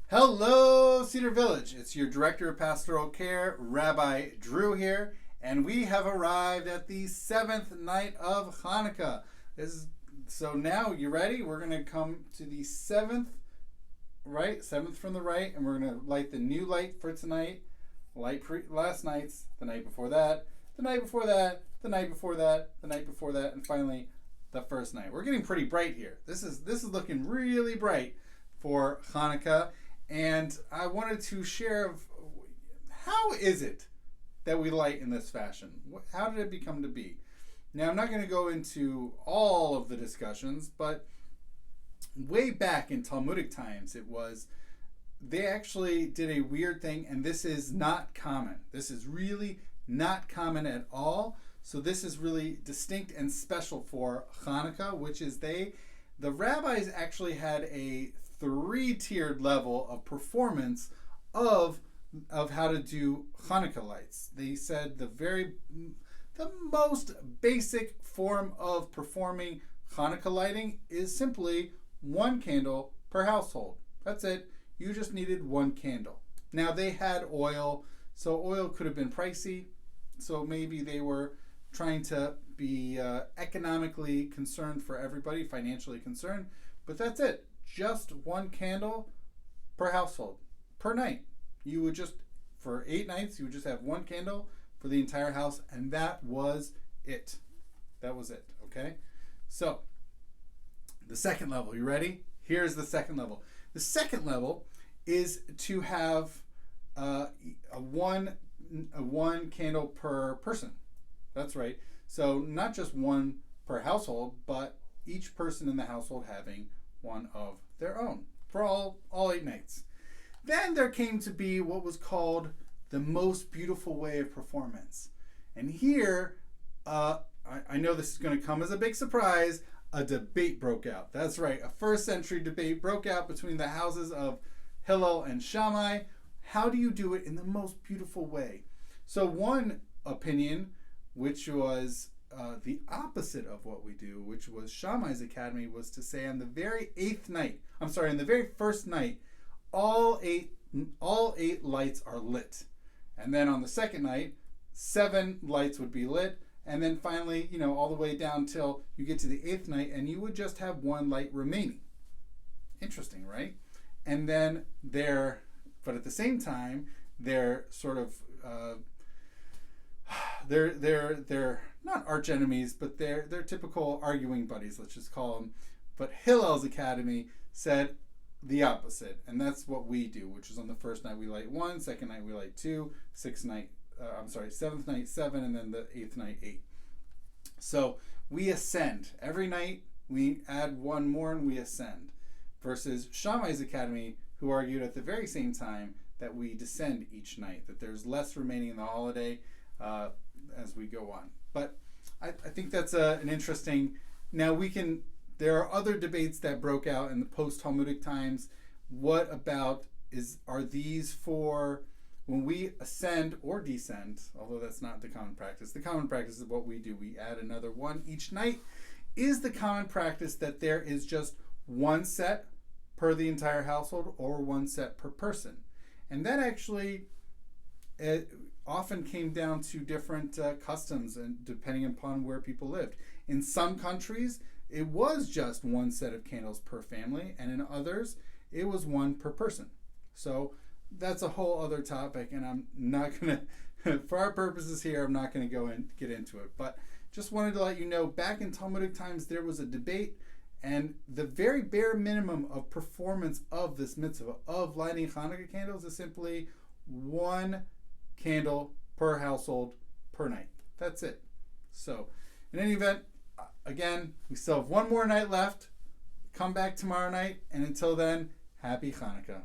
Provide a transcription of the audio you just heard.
Hello, Cedar Village. It's your Director of Pastoral Care, Rabbi Drew here, and we have arrived at the seventh night of Hanukkah. So now you ready? We're going to come to the seventh, right? Seventh from the right, and we're going to light the new light for tonight. Last night's, the night before that, the night before that, the night before that, the night before that, and finally the first night. We're getting pretty bright here. This is looking really bright for Hanukkah. And I wanted to share how is it that we light in this fashion? How did it become to be? Now, I'm not going to go into all of the discussions, but way back in Talmudic times, they actually did a weird thing, and this is not common. This is really not common at all. So this is really distinct and special for Hanukkah, which is the rabbis actually had a three-tiered level of performance of how to do Hanukkah lights. They said the most basic form of performing Hanukkah lighting is simply one candle per household. That's it. You just needed one candle. Now they had oil, so oil could have been pricey. So maybe they were trying to be economically concerned for everybody, financially concerned, but that's it. Just one candle per household, per night. You would just, for 8 nights, you would just have one candle for the entire house, and that was it. That was it, okay? So, the second level, you ready? Here's the second level. The second level is to have a one candle per person. That's right. So, not just one per household, but each person in the household having one of their own for all 8 nights. Then there came to be what was called the most beautiful way of performance. And here, I know this is going to come as a big surprise, a debate broke out. That's right, a first century debate broke out between the houses of Hillel and Shammai. How do you do it in the most beautiful way? So one opinion, which was the opposite of what we do, which was Shammai's Academy, was to say on the very on the very first night, all eight lights are lit. And then on the second night, 7 lights would be lit. And then finally, all the way down till you get to the 8th night, and you would just have 1 light remaining. Interesting, right? And then but at the same time, they're sort of, they're not arch enemies, but they're typical arguing buddies, let's just call them. But Hillel's Academy said the opposite, and that's what we do, which is on the first night we light 1, second night we light 2, seventh night 7, and then the 8th night 8. So we ascend every night. We add 1 more and we ascend. Versus Shammai's Academy, who argued at the very same time that we descend each night, that there's less remaining in the holiday as we go on. But I think that's an interesting. Now there are other debates that broke out in the post-Talmudic times. What about are these for when we ascend or descend, although that's not the common practice. The common practice is what we do. We add another 1 each night. Is the common practice that there is just 1 set per the entire household or 1 set per person? And that actually often came down to different customs and depending upon where people lived. In some countries, it was just 1 set of candles per family, and in others, it was 1 per person. So that's a whole other topic, and I'm not going to, for our purposes here, I'm not going to go and get into it. But just wanted to let you know, back in Talmudic times, there was a debate, and the very bare minimum of performance of this mitzvah of lighting Hanukkah candles is simply 1 candle per household per night. That's it. So, in any event, again, we still have 1 more night left. Come back tomorrow night, and until then, happy Hanukkah.